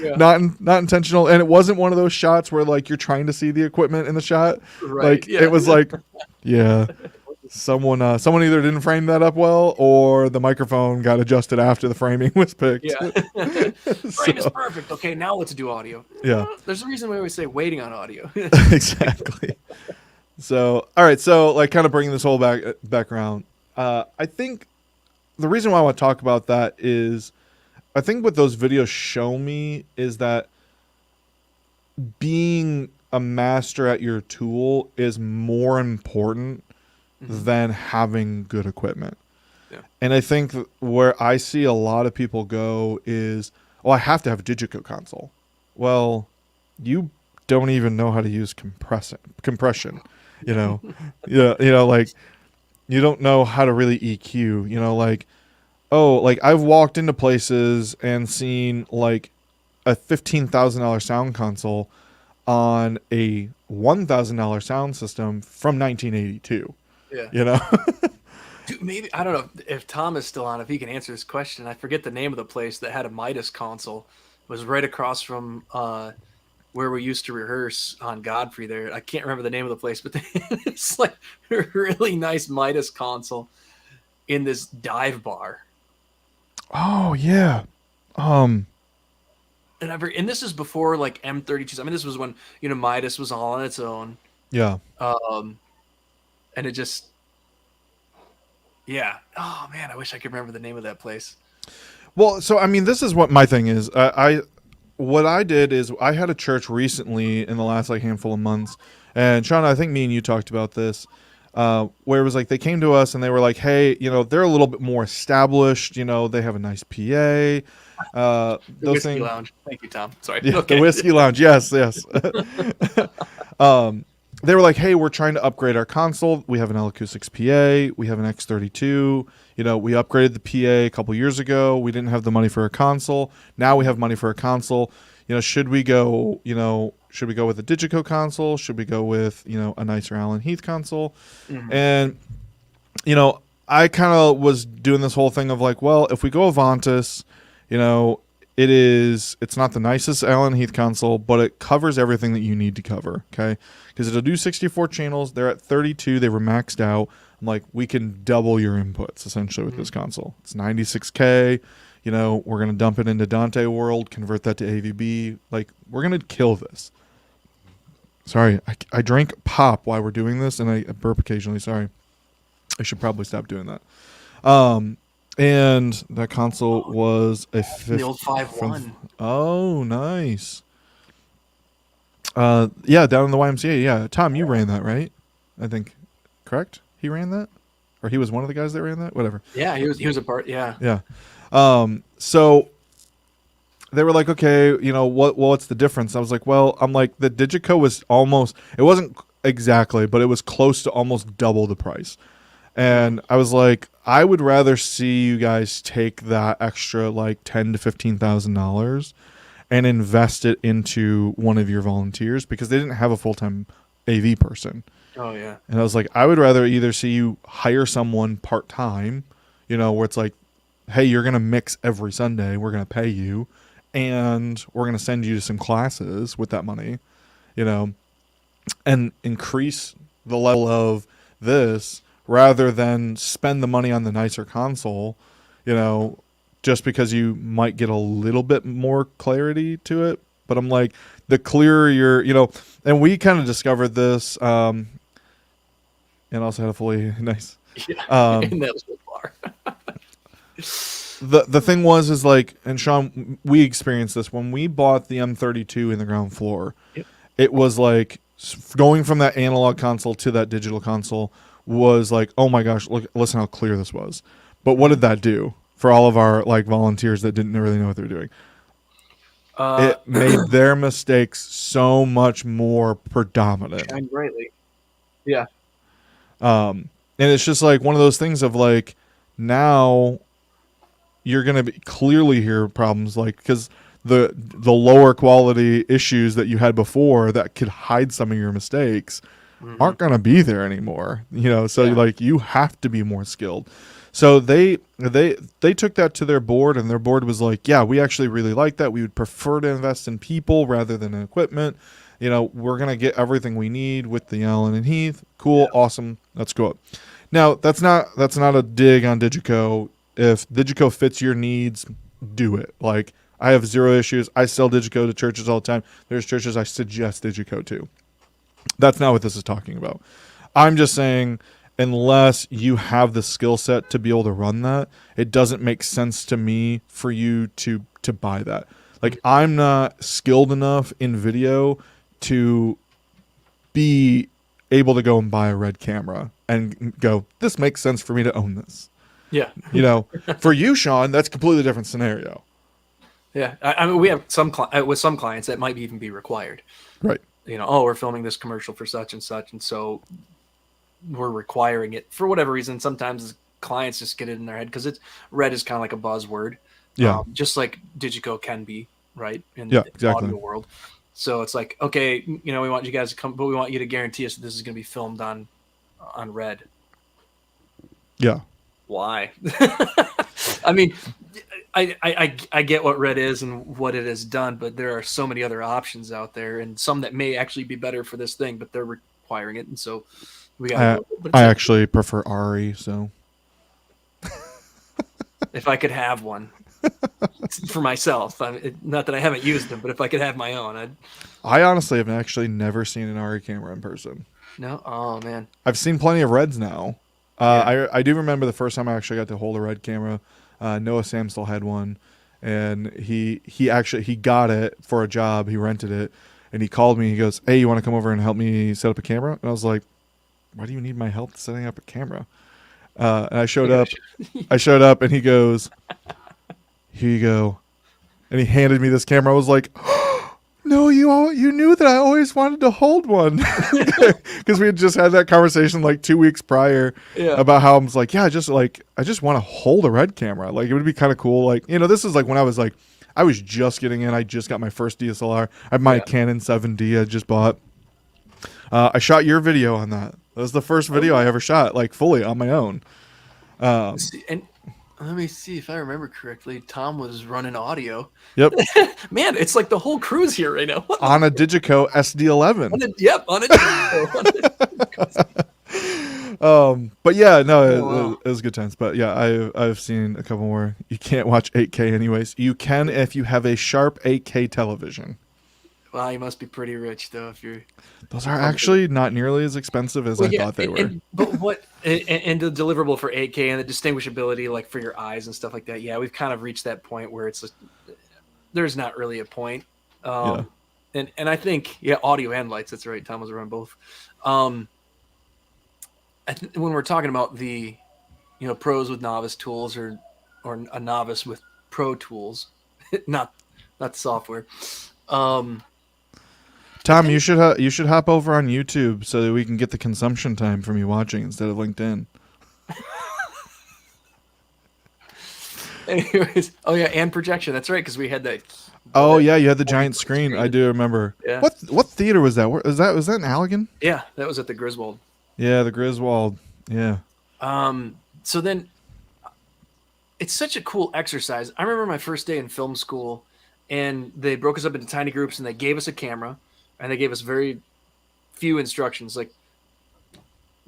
Yeah. Not intentional, and it wasn't one of those shots where like you're trying to see the equipment in the shot. Right. Like Yeah. it was like, yeah, someone either didn't frame that up well, or the microphone got adjusted after the framing was picked. Yeah. Frame is perfect. Okay, now let's do audio. Yeah. There's a reason we always say waiting on audio. Exactly. So all right, so like kind of bringing this whole background. I think the reason why I want to talk about that is, I think what those videos show me is that being a master at your tool is more important than having good equipment. Yeah. And I think where I see a lot of people go is, oh, I have to have a Digico console. Well, you don't even know how to use compression, like you don't know how to really EQ, like, oh, like I've walked into places and seen like a $15,000 sound console on a $1,000 sound system from 1982. Yeah. Dude, maybe I don't know if Tom is still on, if he can answer this question. I forget the name of the place that had a Midas console. It was right across from where we used to rehearse on Godfrey there. I can't remember the name of the place, but it's like a really nice Midas console in this dive bar. Oh yeah. And this is before like M32s. I mean, this was when Midas was all on its own. Yeah. And it just, yeah. Oh man, I wish I could remember the name of that place. Well, so I mean, this is what my thing is. What I did is I had a church recently in the last like handful of months, and Sean, I think me and you talked about this. Where it was like they came to us and they were like, hey, they're a little bit more established, they have a nice PA. The Those Whiskey things. Lounge. Thank you, Tom. Sorry. Yeah, Okay. the Whiskey Lounge. Yes. They were like, hey, we're trying to upgrade our console. We have an L-Acoustics PA. We have an X32. We upgraded the PA a couple years ago. We didn't have the money for a console. Now we have money for a console. Should we go with a Digico console? Should we go with, a nicer Allen Heath console? Mhm. And, I kind of was doing this whole thing of like, well, if we go Avantis, it's not the nicest Allen Heath console, but it covers everything that you need to cover. Okay. Because it'll do 64 channels. They're at 32. They were maxed out. I'm like, we can double your inputs essentially with this console. It's 96K. We're going to dump it into Dante World, convert that to AVB. Like, we're going to kill this. Sorry, I drank pop while we're doing this, and I burp occasionally. Sorry. I should probably stop doing that. And that console was a The old 5.1. Oh, nice. Yeah, down in the YMCA. Yeah, Tom, you ran that, right? I think, correct? He ran that, or he was one of the guys that ran that. Whatever. Yeah, he was a part. Yeah. Yeah. So they were like, okay, what's the difference? I was like, well, the Digico was it wasn't exactly, but it was close to almost double the price. And I was like, I would rather see you guys take that extra like $10,000 to $15,000 and invest it into one of your volunteers, because they didn't have a full-time AV person. Oh yeah. And I was like, I would rather either see you hire someone part-time, where it's like, hey, you're going to mix every Sunday, we're going to pay you, and we're going to send you to some classes with that money, you know, and increase the level of this rather than spend the money on the nicer console, you know, just because you might get a little bit more clarity to it. But I'm like, the clearer you're, you know, and we kind of discovered this, and also had a fully nice. Yeah. And that was the bar. The thing is like, and Sean, we experienced this when we bought the M32 in the ground floor. Yep. It was like going from that analog console to that digital console was like, oh my gosh, look, listen how clear this was. But what did that do for all of our like volunteers that didn't really know what they were doing? It made their mistakes so much more predominant. Shine brightly. Yeah. And it's just like one of those things of like, now you're going to clearly hear problems like, because the lower quality issues that you had before that could hide some of your mistakes aren't going to be there anymore, you know? So like, you have to be more skilled. So they took that to their board, and their board was like, yeah, we actually really like that. We would prefer to invest in people rather than in equipment. You know, we're going to get everything we need with the Allen and Heath. Cool. Awesome. Let's go up. Now, that's not a dig on Digico. If Digico fits your needs, do it. Like, I have zero issues. I sell Digico to churches all the time. There's churches I suggest Digico to. That's not what this is talking about. I'm just saying, unless you have the skill set to be able to run that, it doesn't make sense to me for you to buy that. Like, I'm not skilled enough in video to be able to go and buy a Red camera and go, this makes sense for me to own this. Yeah. You know, for you, Sean, that's a completely different scenario. Yeah. I mean, we have with some clients that might even be required. Right. You know, oh, we're filming this commercial for such and such, and so we're requiring it for whatever reason. Sometimes clients just get it in their head because Red is kind of like a buzzword. Yeah. Just like Digico can be, right? In Yeah, the exactly. audio world. So it's like, okay, you know, we want you guys to come, but we want you to guarantee us that this is going to be filmed on Red. Yeah. Why? I mean, I get what Red is and what it has done, but there are so many other options out there, and some that may actually be better for this thing, but they're requiring it, and so we got. I actually prefer Ari, so if I could have one for myself, not that I haven't used them, but if I could have my own, I honestly have actually never seen an Ari camera in person. No, oh man, I've seen plenty of Reds now. I do remember the first time I actually got to hold a Red camera. Noah Sam still had one, and he got it for a job. He rented it, and he called me. He goes, "Hey, you want to come over and help me set up a camera?" And I was like, "Why do you need my help setting up a camera?" And I showed up. And he goes, "Here you go," and he handed me this camera. I was like, no, you knew that I always wanted to hold one, because we had just had that conversation like 2 weeks prior about how I was like, yeah, I just want to hold a Red camera. Like, it would be kind of cool. Like, you know, this is like when I was just getting in. I just got my first DSLR. I have my Canon 7D I just bought. I shot your video on that. That was the first video I ever shot, like fully on my own. And let me see if I remember correctly. Tom was running audio. Yep. Man, it's like the whole crew's here right now. On a Digico SD11. On a Digico. But yeah, no, it was good times. But yeah, I've seen a couple more. You can't watch 8K anyways. You can if you have a Sharp 8K television. Wow, you must be pretty rich though if you're. Those are actually not nearly as expensive as I thought they were. But what and the deliverable for 8K and the distinguishability, like for your eyes and stuff like that. Yeah, we've kind of reached that point where it's just, there's not really a point. And I think audio and lights. That's right. Tom was around both. When we're talking about the, pros with novice tools or a novice with pro tools, not software. Tom, you should hop over on YouTube so that we can get the consumption time from you watching instead of LinkedIn. Anyways, and projection. That's right, because we had that. Oh yeah, you had the giant screen. I do remember. Yeah. What theater was that? Was that in Allegan? Yeah, that was at the Griswold. Yeah, the Griswold. Yeah. So then, it's such a cool exercise. I remember my first day in film school, and they broke us up into tiny groups, and they gave us a camera, and they gave us very few instructions, like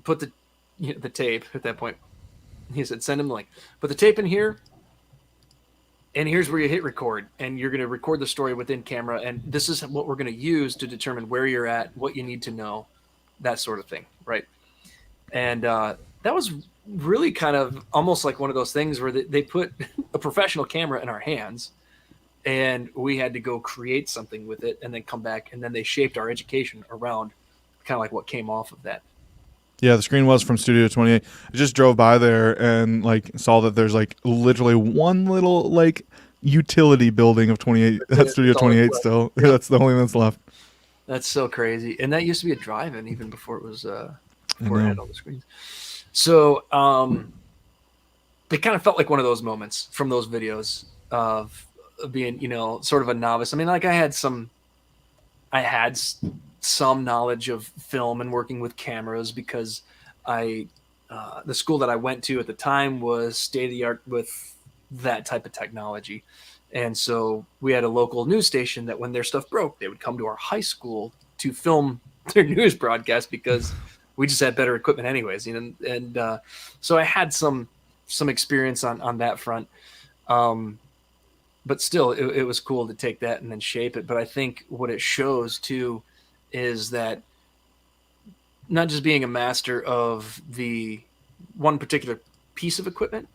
put the tape at that point. He said, send him the link. Put the tape in here, and here's where you hit record, and you're going to record the story within camera, and this is what we're going to use to determine where you're at, what you need to know, that sort of thing, right? And that was really kind of almost like one of those things where they put a professional camera in our hands, and we had to go create something with it and then come back, and then they shaped our education around kind of like what came off of that. Yeah, the screen was from Studio 28. I just drove by there and like saw that there's like literally one little like utility building of 28 at Studio 28 still. Yep. That's the only thing that's left. That's so crazy. And that used to be a drive-in even before it was before it had all the screens. So it kind of felt like one of those moments from those videos of being, you know, sort of a novice. I mean, like I had some knowledge of film and working with cameras because the school that I went to at the time was state of the art with that type of technology. And so we had a local news station that when their stuff broke, they would come to our high school to film their news broadcast because we just had better equipment anyways. You know, and so I had some experience on that front. But still, it was cool to take that and then shape it. But I think what it shows too is that not just being a master of the one particular piece of equipment,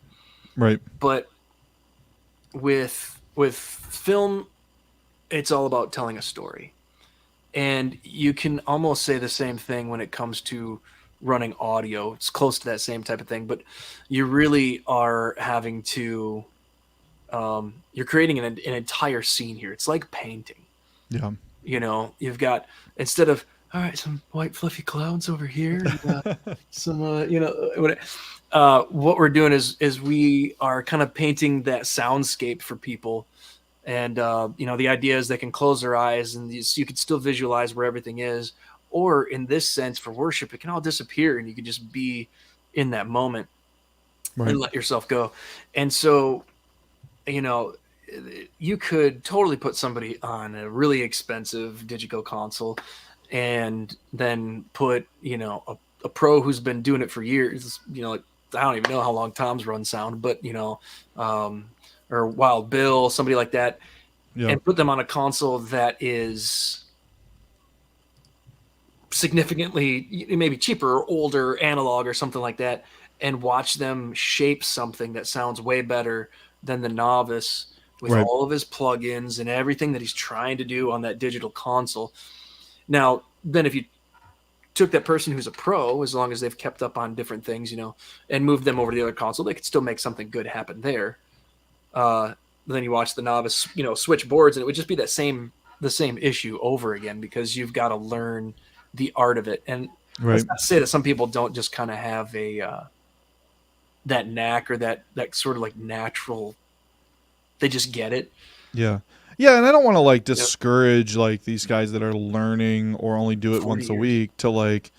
right? But with film, it's all about telling a story. And you can almost say the same thing when it comes to running audio. It's close to that same type of thing, but you really are having to you're creating an entire scene here. It's like painting. Yeah. You know, you've got, instead of, all right, some white fluffy clouds over here, some, you know, what we're doing is we are kind of painting that soundscape for people. And, you know, the idea is they can close their eyes and you can still visualize where everything is. Or in this sense, for worship, it can all disappear and you can just be in that moment and let yourself go. And so, you know, you could totally put somebody on a really expensive Digico console and then put, you know, a pro who's been doing it for years, you know, like, I don't even know how long Tom's run sound, but, you know, or Wild Bill, somebody like that, and put them on a console that is significantly maybe cheaper or older, analog or something like that, and watch them shape something that sounds way better than the novice with all of his plugins and everything that he's trying to do on that digital console. Now, then if you took that person who's a pro, as long as they've kept up on different things, you know, and moved them over to the other console, they could still make something good happen there. Then you watch the novice, you know, switch boards, and it would just be the same issue over again because you've got to learn the art of it. And let's not say that some people don't just kind of have a that knack or that sort of like natural, they just get it. Yeah, and I don't want to like discourage like these guys that are learning or only do it once a week to like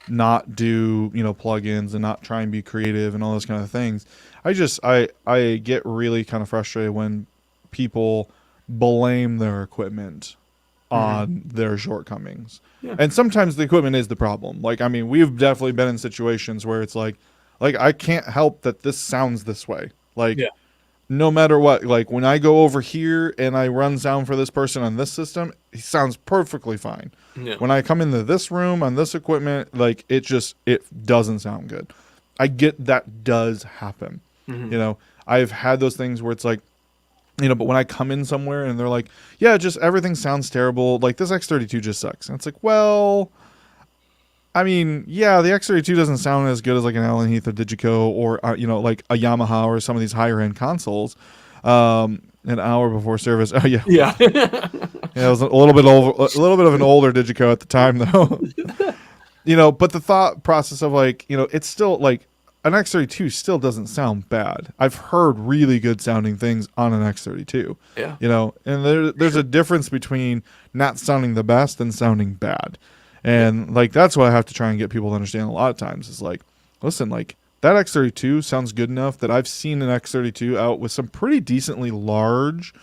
not do, you know, plugins and not try and be creative and all those kind of things. I get really kind of frustrated when people blame their equipment on their shortcomings. Yeah. And sometimes the equipment is the problem. Like, I mean, we've definitely been in situations where it's like I can't help that this sounds this way. Like, no matter what, like when I go over here and I run sound for this person on this system, he sounds perfectly fine. Yeah. When I come into this room on this equipment, like it doesn't sound good. I get that does happen. You know, I've had those things where it's like, you know, but when I come in somewhere and they're like, yeah, just everything sounds terrible. Like this X32 just sucks. And it's like, well, I mean, yeah, the X32 doesn't sound as good as like an Allen Heath or Digico or, you know, like a Yamaha or some of these higher end consoles. An hour before service. Oh yeah. Yeah. Yeah. It was a little bit of an older Digico at the time though. You know, but the thought process of like, you know, it's still like an X32 still doesn't sound bad. I've heard really good sounding things on an X32. Yeah. You know, and there's a difference between not sounding the best and sounding bad. And like that's what I have to try and get people to understand a lot of times is like, listen, like that X32 sounds good enough that I've seen an X32 out with some pretty decently large,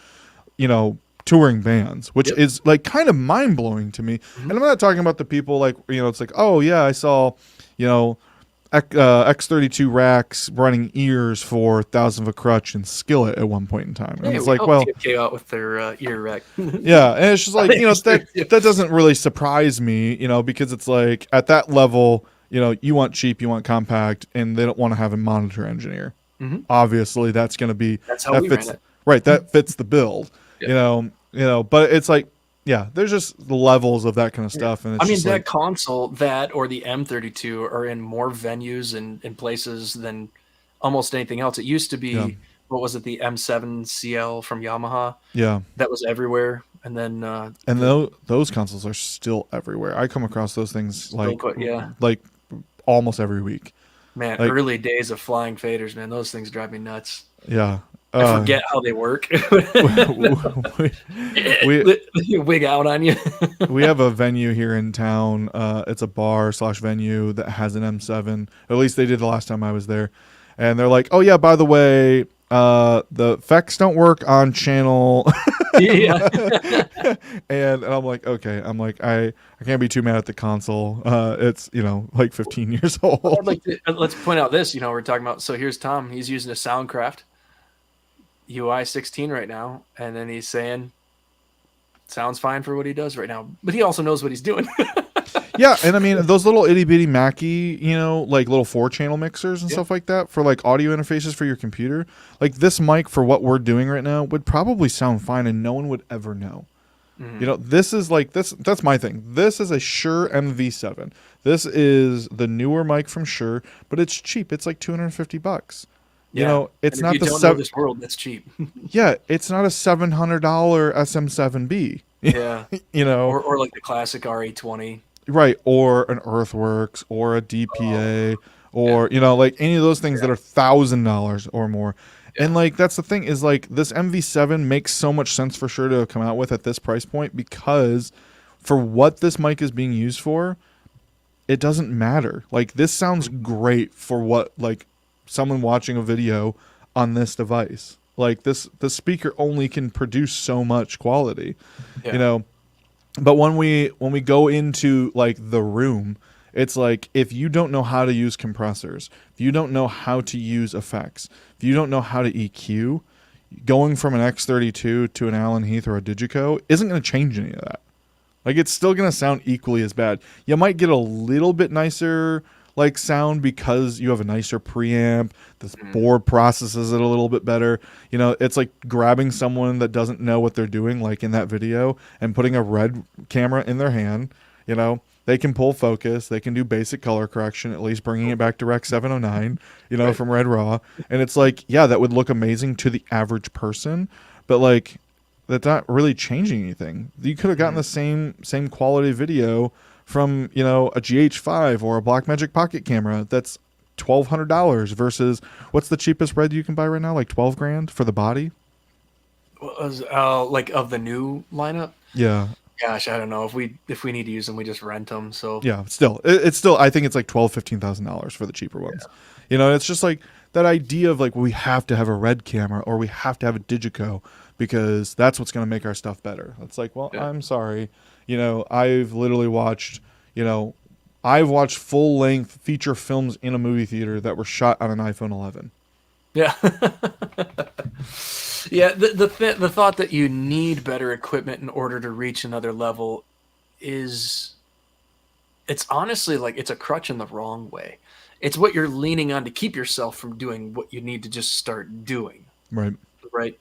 you know, touring bands, which Yep. is like kind of mind blowing to me. And I'm not talking about the people like, it's like, oh yeah, I saw, X32 racks running ears for Thousand of a Crutch and Skillet at one point in time. And Hey, it's we like, helped well, TFK out with their ear rack. yeah, and it's just like, that doesn't really surprise me, because it's like at that level, you want cheap, you want compact, and they don't want to have a monitor engineer. Mhm. Obviously, that's going to be That's how that we fits ran it. right. That fits the build. Yeah. But it's like, yeah, there's just the levels of that kind of stuff, and it's I mean, just that like, console, that or the M32 are in more venues and places than almost anything else. It used to be, Yeah. what was it, the M7 CL from Yamaha? yeah. That was everywhere. And then, And those consoles are still everywhere. I come across those things like yeah. like almost every week. Man, like- early days of flying faders, man, those things drive me nuts. Yeah. I forget how they work. we Wig out on you. we have a venue here in town. It's a bar/venue that has an M7. At least they did the last time I was there. And they're like, oh yeah, by the way, the effects don't work on channel. Yeah. and I'm like, okay. I'm like, I can't be too mad at the console. It's, like 15 years old. I'd like to, let's point out this, we're talking about, so here's Tom. He's using a Soundcraft UI 16 right now. And then he's saying, sounds fine for what he does right now. But he also knows what he's doing. Yeah, and I mean those little itty bitty Mackie, like little 4-channel mixers and stuff like that for like audio interfaces for your computer. Like this mic for what we're doing right now would probably sound fine, and no one would ever know. This is like this. That's my thing. This is a Shure MV7. This is the newer mic from Shure, but it's cheap. It's like $250. It's And not if you the don't know this world, that's cheap. Yeah, it's not a $700 SM7B. Yeah. Or Or like the classic RA20. right, or an Earthworks or a DPA or like any of those things that are $1,000 or more. And like that's the thing is like this MV7 makes so much sense for Shure to come out with at this price point, because for what this mic is being used for, it doesn't matter. Like this sounds great for what like someone watching a video on this device. Like the speaker only can produce so much quality. Yeah. But when we go into like the room, it's like if you don't know how to use compressors, if you don't know how to use effects, if you don't know how to EQ, going from an X32 to an Allen Heath or a Digico isn't going to change any of that. Like it's still going to sound equally as bad. You might get a little bit nicer like sound because you have a nicer preamp. This board processes it a little bit better. It's like grabbing someone that doesn't know what they're doing, like in that video, and putting a red camera in their hand. They can pull focus. They can do basic color correction, at least bringing it back to Rec 709, Right. from Red Raw. And it's like, yeah, that would look amazing to the average person, but like that's not really changing anything. You could have gotten the same quality video from, a GH5 or a Blackmagic Pocket camera that's $1,200 versus what's the cheapest Red you can buy right now? Like $12,000 for the body? Was like of the new lineup? Yeah. Gosh, I don't know. If we need to use them, we just rent them. So Yeah, it's still I think it's like $12,000-$15,000 for the cheaper ones. It's just like that idea of like we have to have a Red camera or we have to have a Digico because that's what's going to make our stuff better. It's like, well, Yeah. I'm sorry. I've literally watched, I've watched full-length feature films in a movie theater that were shot on an iPhone 11. yeah. Yeah, the thought that you need better equipment in order to reach another level it's honestly like it's a crutch in the wrong way. It's what you're leaning on to keep yourself from doing what you need to just start doing, Right. right?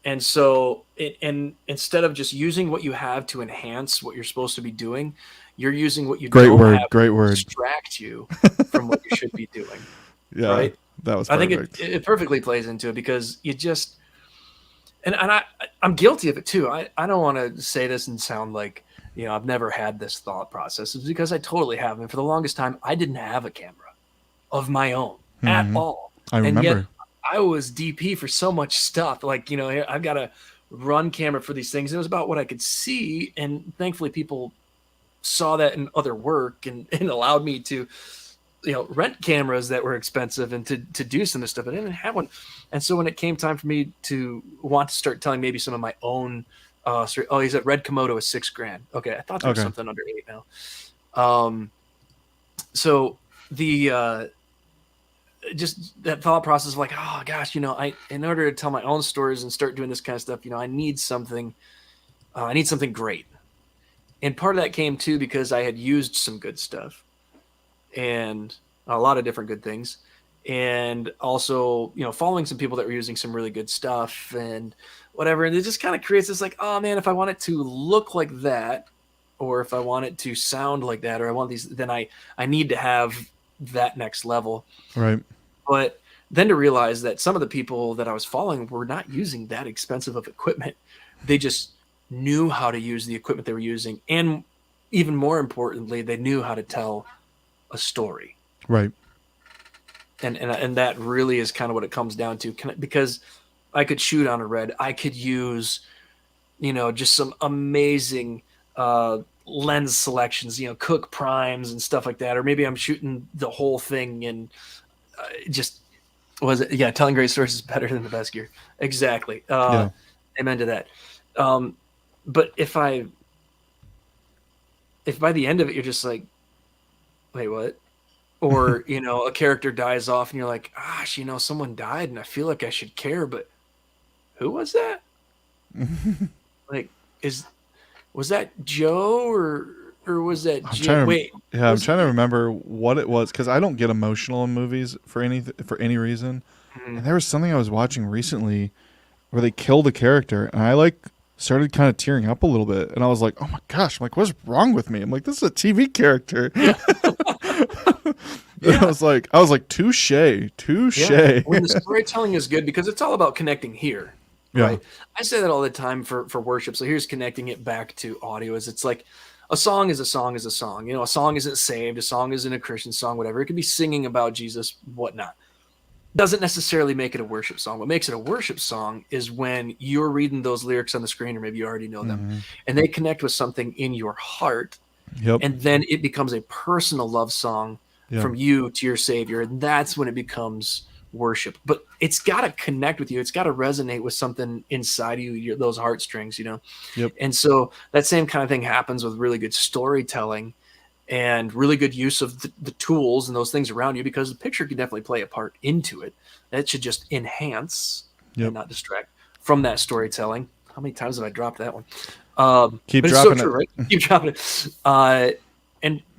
And so and instead of just using what you have to enhance what you're supposed to be doing, you're using what you Great don't word, have great to word. distract you from what you should be doing. Yeah. Right? That was I perfect. think it perfectly plays into it because you just and I'm guilty of it too. I don't want to say this and sound like I've never had this thought process. It's because I totally have. And for the longest time, I didn't have a camera of my own at all. I remember. And yet I was DP for so much stuff. Like I've got a run camera for these things. It was about what I could see, and thankfully people saw that in other work and allowed me to rent cameras that were expensive and to do some of this stuff. I didn't have one. And so when it came time for me to want to start telling maybe some of my own He said Red Komodo is $6,000. Okay, I thought there was Okay. something under 8 now. So the just that thought process of like, oh gosh, in order to tell my own stories and start doing this kind of stuff, I need something great. And part of that came too because I had used some good stuff and a lot of different good things, and also following some people that were using some really good stuff and whatever, and it just kind of creates this like, oh man, if I want it to look like that, or if I want it to sound like that, or I want these, then I need to have that next level. Right. But then to realize that some of the people that I was following were not using that expensive of equipment. They just knew how to use the equipment they were using. And even more importantly, they knew how to tell a story. Right. And that really is kind of what it comes down to. Because I could shoot on a red. I could use, just some amazing lens selections, Cook primes and stuff like that. Or maybe I'm shooting the whole thing and telling great stories is better than the best gear. Exactly. Amen to that. But if by the end of it, you're just like, wait, what? Or, a character dies off and you're like, gosh, someone died and I feel like I should care, but who was that? Like, was that Joe or was that Jim? Wait. Yeah, I'm trying to remember what it was because I don't get emotional in movies for any reason. Mm-hmm. And there was something I was watching recently where they killed a character, and I started kind of tearing up a little bit, and I was like, "Oh my gosh!" I'm like, "What's wrong with me?" I'm like, "This is a TV character." I was like, "Touche." Yeah. When the storytelling is good, because it's all about connecting here. Yeah. Right? I say that all the time for worship. So here's connecting it back to audio. It's like a song is a song is a song. A song isn't saved. A song isn't a Christian song, whatever. It could be singing about Jesus, whatnot. Doesn't necessarily make it a worship song. What makes it a worship song is when you're reading those lyrics on the screen, or maybe you already know them, and they connect with something in your heart. Yep. And then it becomes a personal love song from you to your Savior. And that's when it becomes worship. But it's got to connect with you. It's got to resonate with something inside of you, those heartstrings, Yep. And so that same kind of thing happens with really good storytelling and really good use of the tools and those things around you, because the picture can definitely play a part into it. That should just enhance and not distract from that storytelling. How many times have I dropped that one? Keep but dropping it's so true, right? Keep dropping it.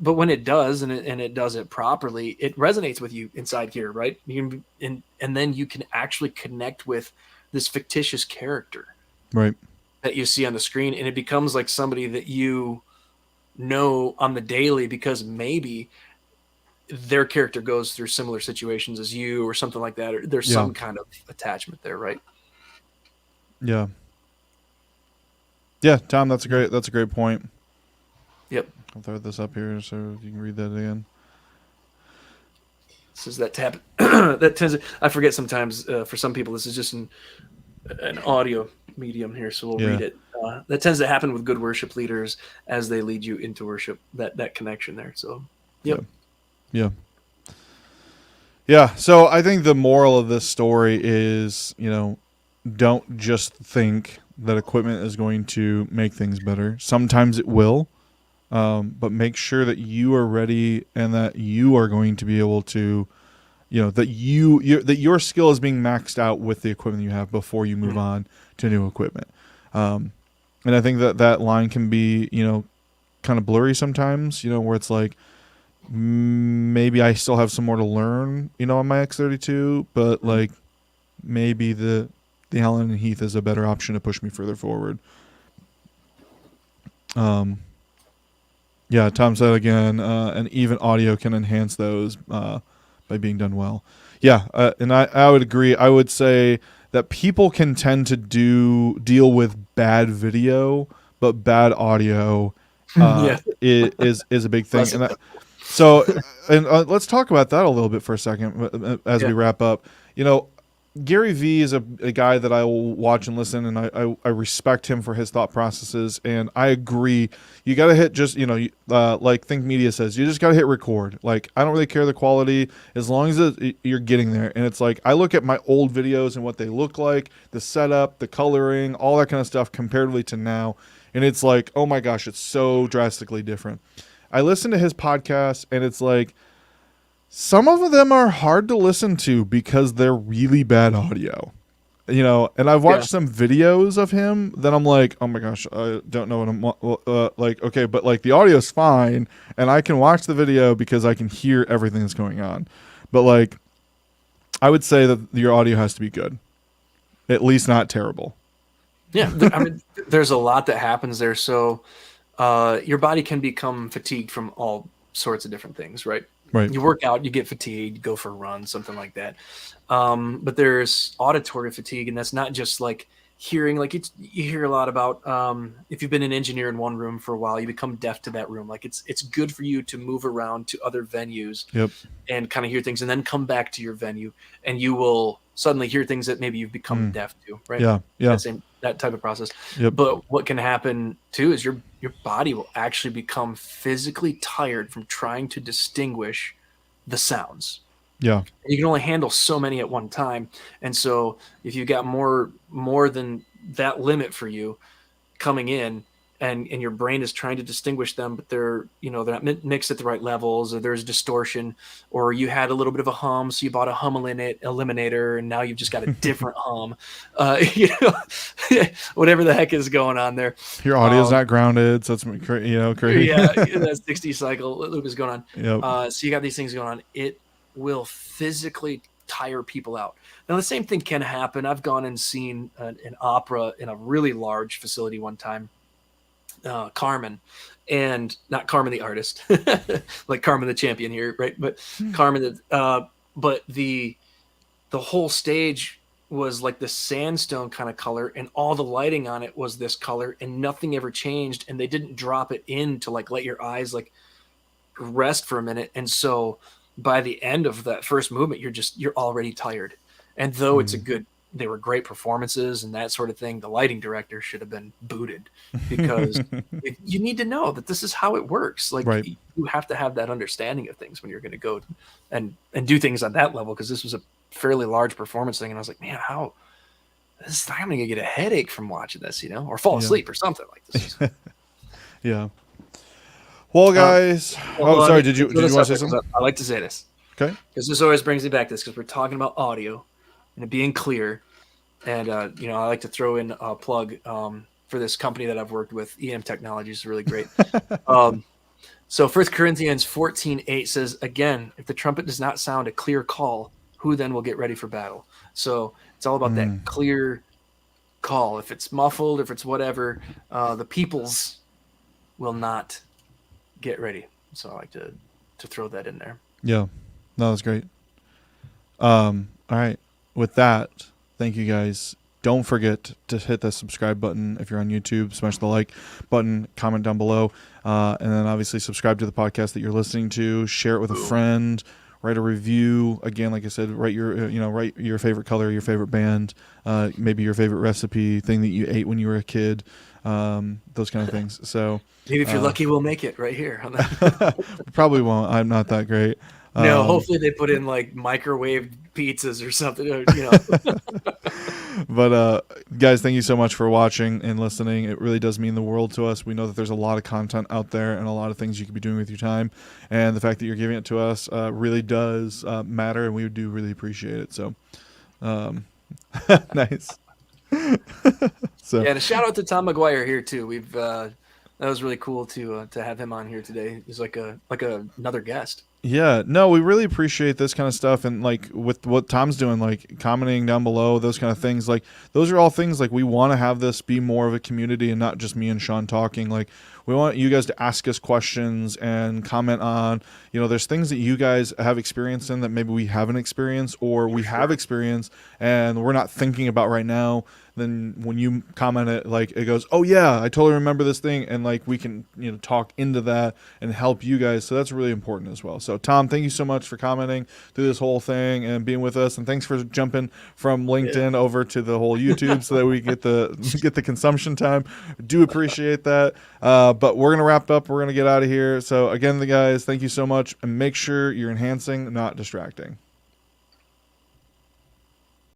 But when it does, and it does it properly, it resonates with you inside here, right? You can, and then you can actually connect with this fictitious character, right, that you see on the screen, and it becomes like somebody that you know on the daily, because maybe their character goes through similar situations as you, or something like that, or there's some kind of attachment there, right? Yeah. Yeah, Tom, that's a great point. Yep. I'll throw this up here so you can read that again. This is that tap. That tends to, I forget sometimes, for some people, this is just an audio medium here, so we'll read it. That tends to happen with good worship leaders as they lead you into worship, that connection there. So, yep. Yeah. So I think the moral of this story is, don't just think that equipment is going to make things better. Sometimes it will, but make sure that you are ready and that you are going to be able to, that your skill is being maxed out with the equipment you have before you move on to new equipment. And I think that line can be, kind of blurry sometimes, where it's like, maybe I still have some more to learn, on my X32, but like maybe the Allen and Heath is a better option to push me further forward. Yeah, Tom said again, and even audio can enhance those by being done well. Yeah, and I would agree. I would say that people can tend to deal with bad video, but bad audio is a big thing. And let's talk about that a little bit for a second as we wrap up. Gary Vee is a guy that I will watch and listen, and I respect him for his thought processes, and I agree. You got to hit just, like Think Media says, you just got to hit record. Like, I don't really care the quality as long as you're getting there. And it's like, I look at my old videos and what they look like, the setup, the coloring, all that kind of stuff comparatively to now. And it's like, oh my gosh, it's so drastically different. I listen to his podcast, and it's like, some of them are hard to listen to because they're really bad audio, and I've watched some videos of him that I'm like, oh my gosh, I don't know what I'm like. Okay, but like the audio's fine, and I can watch the video because I can hear everything that's going on. But like, I would say that your audio has to be good, at least not terrible. Yeah, I mean, there's a lot that happens there. So your body can become fatigued from all sorts of different things, right? Right. You work out, you get fatigued, you go for a run, something like that. But there's auditory fatigue, and that's not just like hearing. Like you hear a lot about if you've been an engineer in one room for a while, you become deaf to that room. Like it's good for you to move around to other venues and kind of hear things, and then come back to your venue, and you will suddenly hear things that maybe you've become deaf to. Right? Yeah. That type of process. Yep. But what can happen too is your body will actually become physically tired from trying to distinguish the sounds. Yeah. You can only handle so many at one time. And so if you got more than that limit for you coming in, and your brain is trying to distinguish them, but they're not mixed at the right levels, or there's distortion, or you had a little bit of a hum, so you bought a hum eliminator, and now you've just got a different hum. Whatever the heck is going on there. Your audio's not grounded, so it's crazy. Yeah, that 60 cycle loop is going on. Yep. So you got these things going on. It will physically tire people out. Now the same thing can happen. I've gone and seen an opera in a really large facility one time. Carmen, and not Carmen the artist, like Carmen the champion here, right? But Carmen, but the whole stage was like the sandstone kind of color, and all the lighting on it was this color, and nothing ever changed, and they didn't drop it in to like let your eyes like rest for a minute. And so by the end of that first movement, you're already tired. And though they were great performances and that sort of thing, the lighting director should have been booted, because you need to know that this is how it works. Like you have to have that understanding of things when you're going to go and do things on that level. Cause this was a fairly large performance thing. And I was like, man, I'm going to get a headache from watching this, or fall asleep or something like this. Yeah. Well, guys, sorry. Did you want to say something? I like to say this. Okay. Because this always brings me back to this, because we're talking about audio and it being clear. And, I like to throw in a plug for this company that I've worked with. EM Technologies is really great. So 1 Corinthians 14:8 says, again, if the trumpet does not sound a clear call, who then will get ready for battle? So it's all about that clear call. If it's muffled, if it's whatever, the peoples will not get ready. So I like to throw that in there. Yeah, no, that's great. All right. With that, thank you guys. Don't forget to hit the subscribe button if you're on YouTube. Smash the like button, comment down below, and then obviously subscribe to the podcast that you're listening to. Share it with a friend. Write a review. Again, like I said, write your favorite color, your favorite band, maybe your favorite recipe, thing that you ate when you were a kid, those kind of things. So maybe if you're lucky, we'll make it right here. Probably won't. I'm not that great. No, hopefully they put in like microwaved pizzas or something. But guys, thank you so much for watching and listening. It really does mean the world to us. We know that there's a lot of content out there and a lot of things you could be doing with your time, and the fact that you're giving it to us really does matter, and we do really appreciate it. So nice. So yeah, and a shout out to Tom McGuire here too. We've that was really cool to have him on here today. He's like another guest. Yeah, no, we really appreciate this kind of stuff, and like with what Tom's doing, like commenting down below, those kind of things, like those are all things like we want to have this be more of a community and not just me and Sean talking. Like we want you guys to ask us questions and comment on, there's things that you guys have experience in that maybe we haven't experienced, or we have experienced and we're not thinking about right now. Then when you comment it, like it goes, oh yeah, I totally remember this thing, and like we can talk into that and help you guys. So that's really important as well. So So Tom, thank you so much for commenting through this whole thing and being with us, and thanks for jumping from LinkedIn over to the whole YouTube so that we get the consumption time. Do appreciate that. But we're gonna wrap up. We're gonna get out of here. So again, the guys, thank you so much, and make sure you're enhancing, not distracting.